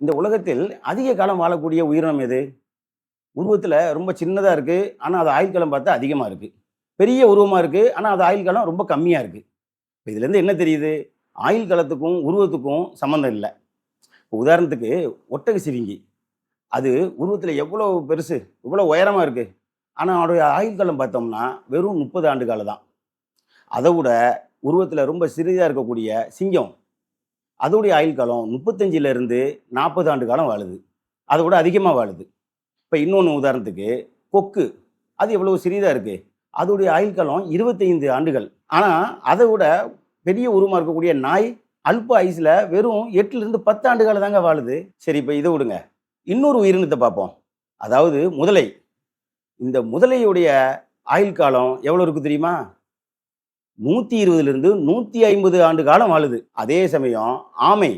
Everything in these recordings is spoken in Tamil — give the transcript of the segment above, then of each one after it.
இந்த உலகத்தில் அதிக காலம் வாழக்கூடிய உயிரினம் எது? உருவத்தில ரொம்ப சின்னதா இருக்கு. ஆனா, அது ஆயுள் காலம் பார்த்தா அதிகமா இருக்கு. பெரிய உருவமா இருக்கு. ஆனா, அது ஆயுள் காலம் ரொம்ப கம்மியா இருக்கு. இப்ப இதிலேருந்து என்ன தெரியுது? ஆயுள் காலத்துக்கும், உருவத்துக்கும் சம்மந்தம் இல்ல. உதாரணத்துக்கு ஒட்டகச்சிவிங்கி. அது உருவத்தில எவ்வளோ பெருசு, எவ்வளோ உயரமா இருக்கு. ஆனா, அதோடைய ஆயுள் காலம் பார்த்தோம்னா, வெறும் 30 ஆண்டு காலம் தான். அத விட உருவத்தில ரொம்ப சிறிதா இருக்கக்கூடிய சிங்கம். அதோடைய ஆயுள் காலம் 35லிருந்து 40 ஆண்டு காலம் வாழுது. அத விட அதிகமா வாழுது. இப்ப இன்னொன்னு உதாரணத்துக்கு, கொக்கு. அது எவ்வளவு சிறிதா இருக்கு. அதோடைய ஆயுள் காலம் 25 ஆண்டுகள். ஆனா, அத விட பெரிய உருவமா இருக்கக்கூடிய நாய், அல்ப ஆயுசுல வெறும் 8லிருந்து 10 ஆண்டுகள் தாங்க வாழுது. சரி, இப்ப இத விடுங்க. இன்னொரு உயிரினத்த பார்ப்போம். அதாவது முதலை. இந்த முதலையுடைய ஆயுள் காலம் எவ்வளவு இருக்கு தெரியுமா? 120லிருந்து 150 ஆண்டு காலம் வாழுது. அதே சமயம் ஆமை.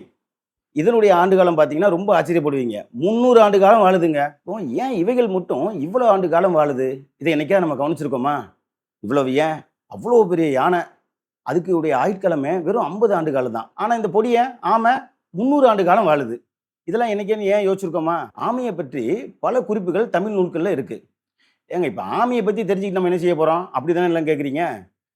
இதனுடைய ஆண்டு காலம் பார்த்தீங்கன்னா, ரொம்ப ஆச்சரியப்படுவீங்க. 300 ஆண்டு காலம் வாழுதுங்க. இப்போ ஏன் இவைகள் மட்டும் இவ்வளோ ஆண்டு காலம் வாழுது? இத என்னைக்காவது நம்ம கவனிச்சிருக்கோமா? இவ்வளவு ஏன்? அவ்வளோ பெரிய யானை. அதுக்கு உடைய ஆயுட்காலமே வெறும் 50 ஆண்டு காலம் தான். ஆனா இந்த பொடியன், ஆமை 300 ஆண்டு காலம் வாழுது. இதெல்லாம் என்னைக்காவது ஏன் யோசிச்சிருக்கோமா? ஆமைய பற்றி பல குறிப்புகள் தமிழ் நூல்கள்ல இருக்கு. ஏங்க இப்ப ஆமைய பத்தி தெரிஞ்சுக்கிட்டு நம்ம என்ன செய்ய போறோம்? அப்படித்தானே எல்லாம் கேட்கிறீங்க?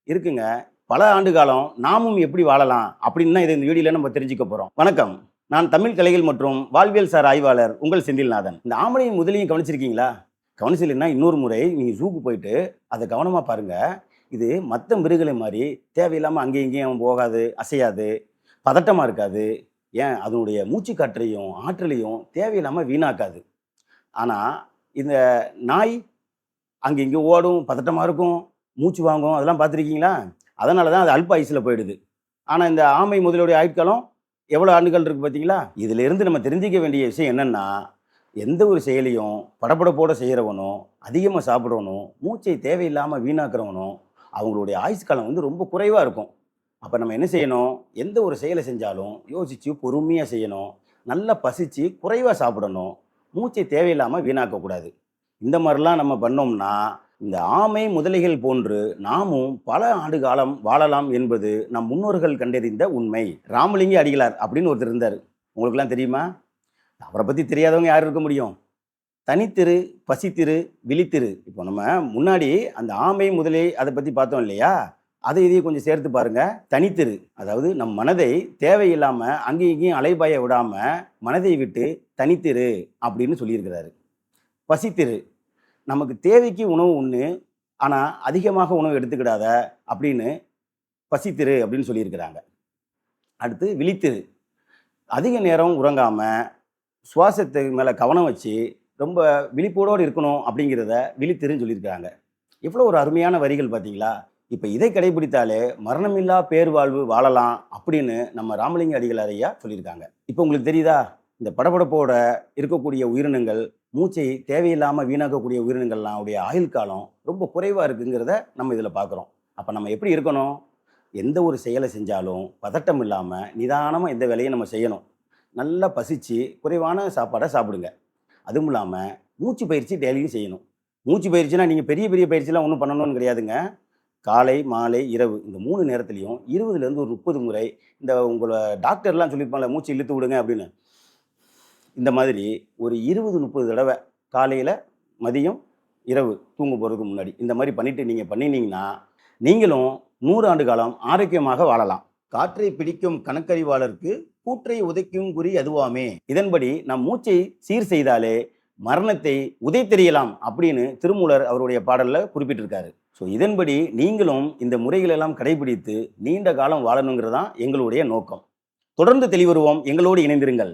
இருக்குங்க. பல ஆண்டு காலம் நாமும் எப்படி வாழலாம்? அப்படின்னு தான் இத இந்த வீடியோல நம்ம தெரிஞ்சுக்க போறோம். வணக்கம். நான் தமிழ் கலைகள் மற்றும் வாழ்வியல் சார் ஆய்வாளர் உங்கள் செந்தில்நாதன். இந்த ஆமணையும் முதலையும் கவனிச்சிருக்கீங்களா? கவனிச்சில்லைன்னா இன்னொரு முறை நீங்க ஜூக்கு போயிட்டு அதை கவனமா பாருங்க. இது மற்ற மிருகங்களை மாதிரி தேவையில்லாம அங்கேயும் இங்கேயும் போகாது, அசையாது, பதட்டமா இருக்காது. ஏன் அதனுடைய மூச்சு காற்றையும் ஆற்றலையும் தேவையில்லாம வீணாக்காது. ஆனா இந்த நாய் அங்க இங்க ஓடும், பதட்டமா இருக்கும், மூச்சு வாங்கும், அதெல்லாம் பார்த்துருக்கீங்களா? அதனால தான் அது அல்ப ஆயுசுல போயிடுது. ஆனா இந்த ஆமை முதலுடைய ஆயுட்காலம் எவ்வளோ ஆண்டுகள் இருக்கு பார்த்தீங்களா? இதிலிருந்து நம்ம தெரிஞ்சுக்க வேண்டிய விஷயம் என்னன்னா, எந்த ஒரு செயலையும் படபடப்போட செய்றவனும், அதிகமா சாப்பிடுறவனும், மூச்சை தேவையில்லாம வீணாக்குறவனும், அவங்களுடைய ஆயுசு காலம் வந்து ரொம்ப குறைவா இருக்கும். அப்ப நம்ம என்ன செய்யணும்? எந்த ஒரு செயலை செஞ்சாலும் யோசிச்சு பொறுமையா செய்யணும். நல்லா பசிச்சு குறைவா சாப்பிடணும். மூச்சை தேவையில்லாம வீணாக்கக்கூடாது. இந்த மாரிலாம் நம்ம பண்ணோம்னா, இந்த ஆமை, முதலைகள் போன்று நாமும் பல ஆண்டு காலம் வாழலாம் என்பது நம் முன்னோர்கள் கண்டறிந்த உண்மை. ராமலிங்க அடிகளார் அப்படின்னு ஒருத்தர் இருந்தாரு. உங்களுக்கெல்லாம் தெரியுமா? அவர பத்தி தெரியாதவங்க யார் இருக்க முடியும்? தனித்திரு, பசித்திரு, விழித்திரு. இப்போ நம்ம முன்னாடி அந்த ஆமை, முதலை அத பத்தி பார்த்தோம் இல்லையா? அதை இதையும் கொஞ்சம் சேர்த்து பாருங்க. தனித்திரு, அதாவது நம் மனதை தேவையில்லாம அங்கேயும் இங்கேயும் அலைபாய விடாம, மனதை விட்டு தனித்திரு அப்படின்னு சொல்லியிருக்கிறாரு. பசித்திரு, நமக்கு தேவைக்கு உணவு உண்ணு, ஆனா அதிகமாக உணவு எடுத்துக்கிடாத அப்படின்னு பசித்திரு அப்படின்னு சொல்லியிருக்கிறாங்க. அடுத்து விழித்திரு, அதிக நேரம் உறங்காம, சுவாசத்து மேல கவனம் வச்சு, ரொம்ப விழிப்போட இருக்கணும் அப்படிங்கிறத விழித்திருன்னு சொல்லியிருக்கிறாங்க. எவ்வளோ ஒரு அருமையான வரிகள் பார்த்தீங்களா? இப்ப இதை கடைபிடித்தாலே மரணமில்லா பேர்வாழ்வு வாழலாம் அப்படின்னு நம்ம ராமலிங்க அடிகளார் ஐயா சொல்லியிருக்காங்க. இப்ப உங்களுக்கு தெரியுதா? இந்த படபடப்போட இருக்கக்கூடிய உயிரினங்கள், மூச்சை தேவையில்லாம வீணாக்கக்கூடிய உயிரினங்கள்லாம் உடைய ஆயுள் காலம் ரொம்ப குறைவா இருக்குங்கிறத நம்ம இதுல பார்க்குறோம். அப்ப நம்ம எப்படி இருக்கணும்? எந்த ஒரு செயலை செஞ்சாலும் பதட்டம் இல்லாம நிதானமா எந்த வேலையும் நம்ம செய்யணும். நல்லா பசிச்சு குறைவான சாப்பாட சாப்பிடுங்க. அதுவும் இல்லாம மூச்சு பயிற்சி டெய்லியும் செய்யணும். மூச்சு பயிற்சினா நீங்க பெரிய பெரிய பயிற்சிலாம் ஒண்ணும் பண்ணணும்னு கிடையாதுங்க. காலை, மாலை, இரவு இந்த 3 நேரத்திலயும் 20லேருந்து ஒரு 30 முறை இந்த உங்கள டாக்டர்லாம் சொல்லியிருப்பாங்கல்ல, மூச்சு இழுத்து விடுங்க அப்படின்னு. இந்த மாதிரி ஒரு 20, 30 தடவ காலையில, மதியம், இரவு தூங்க போறதுக்கு முன்னாடி இந்த மாரி பண்ணிட்டு நீங்க பண்ணினீங்கன்னா, நீங்களும் 100 ஆண்டு காலம் ஆரோக்கியமாக வாழலாம். காற்றை பிடிக்கும் கணக்கறிவாளருக்கு கூற்றை உதைக்கும் குறி அதுவாமே. இதன்படி நம் மூச்சை சீர் செய்தாலே மரணத்தை உதைத்தெறியலாம் அப்படின்னு திருமூலர் அவருடைய பாடல்ல குறிப்பிட்டிருக்காரு. ஸோ இதன்படி நீங்களும் இந்த முறைகள் எல்லாம் கடைபிடித்து நீண்ட காலம் வாழணுங்கிறது தான் எங்களுடைய நோக்கம். தொடர்ந்து தெளிவருவோம். எங்களோடு இணைந்திருங்கள்.